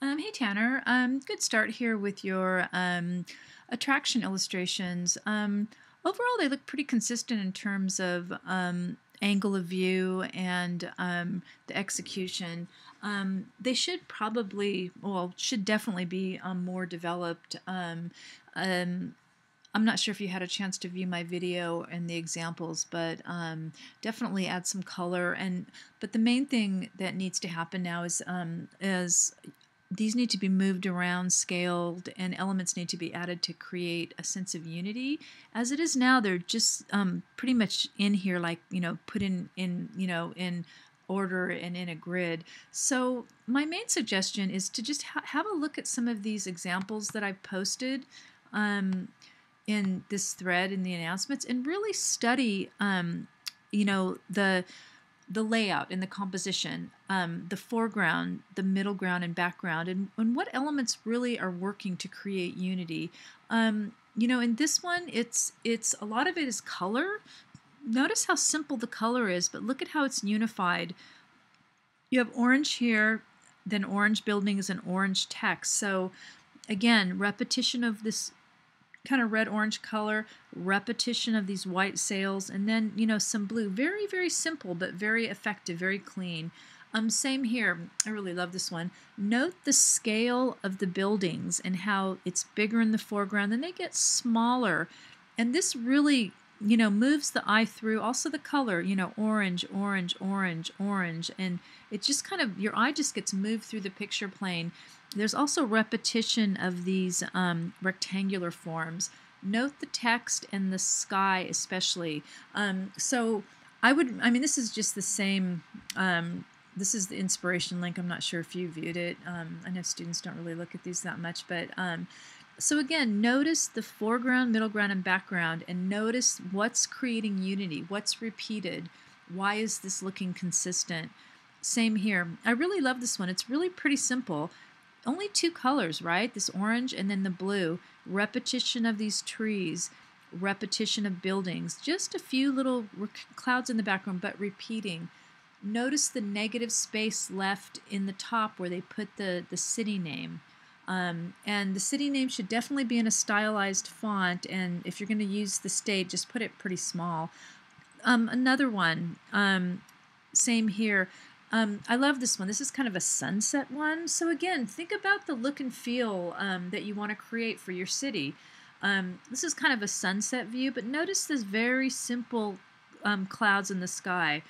Hey Tanner, good start here with your attraction illustrations. Overall, they look pretty consistent in terms of angle of view and the execution. They should probably, well, should definitely be more developed. Um, I'm not sure if you had a chance to view my video and the examples, but definitely add some color. But the main thing that needs to happen now is these need to be moved around, scaled, and elements need to be added to create a sense of unity. As it is now, they're just pretty much in here, like put in order and in a grid. So my main suggestion is to just have a look at some of these examples that I've posted. In this thread in the announcements, and really study you know the the layout and the composition, the foreground, the middle ground, and background, and what elements really are working to create unity. In this one, it's a lot of it is color. Notice how simple the color is, but look at how it's unified. You have orange here, then orange buildings and orange text. So again, repetition of this kind of red orange color, repetition of these white sails, and then some blue. Very, very simple, but very effective, very clean. Same here. I really love this one. Note the scale of the buildings and how it's bigger in the foreground, then they get smaller, and this really moves the eye through. Also the color, orange, orange, orange, orange, and it just kind of, your eye just gets moved through the picture plane. There's also repetition of these rectangular forms. Note the text and the sky especially. This is just the same, this is the inspiration link. I'm not sure if you viewed it. I know students don't really look at these that much, but so again, notice the foreground, middle ground, and background, and notice what's creating unity, what's repeated, why is this looking consistent. Same here. I really love this one. It's really pretty simple. Only two colors, right? This orange and then the blue. Repetition of these trees, repetition of buildings, just a few little clouds in the background, but repeating. Notice the negative space left in the top where they put the city name. And the city name should definitely be in a stylized font, and if you're going to use the state, just put it pretty small. Another one, same here. I love this one. This is kind of a sunset one. So again, think about the look and feel that you want to create for your city. This is kind of a sunset view, but notice this very simple clouds in the sky.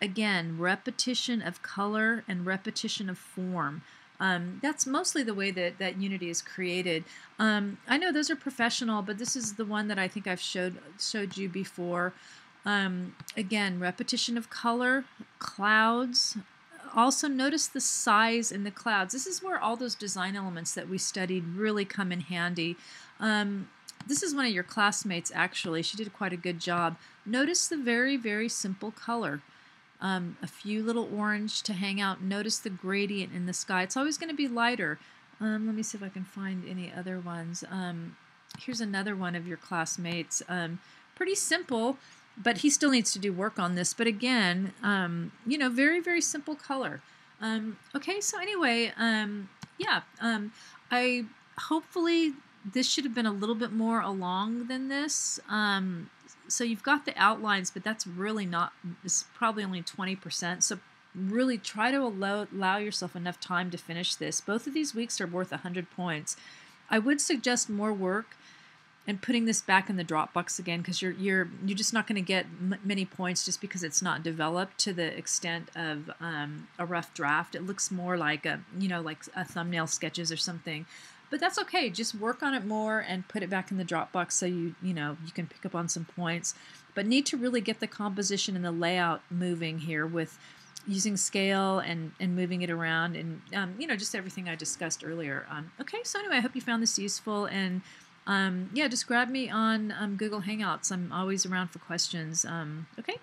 Again, repetition of color and repetition of form. That's mostly the way that Unity is created. I know those are professional, but this is the one that I think I've showed you before. Again, repetition of color, clouds. Also notice the size in the clouds. This is where all those design elements that we studied really come in handy. This is one of your classmates actually. She did quite a good job. Notice the very, very simple color. A few little orange to hang out. Notice the gradient in the sky. It's always going to be lighter. Let me see if I can find any other ones. Here's another one of your classmates. Pretty simple, but he still needs to do work on this. But again, very, very simple color. Okay, so anyway, yeah, I hopefully this should have been a little bit more along than this. So you've got the outlines, but that's really not, it's probably only 20%. So really try to allow yourself enough time to finish this. Both of these weeks are worth 100 points. I would suggest more work and putting this back in the Dropbox again, because you're just not going to get many points just because it's not developed to the extent of a rough draft. It looks more like like a thumbnail sketches or something. But that's okay. Just work on it more and put it back in the Dropbox so you can pick up on some points. But need to really get the composition and the layout moving here with using scale and moving it around and just everything I discussed earlier. Okay, so anyway, I hope you found this useful, and yeah, just grab me on Google Hangouts. I'm always around for questions. Okay.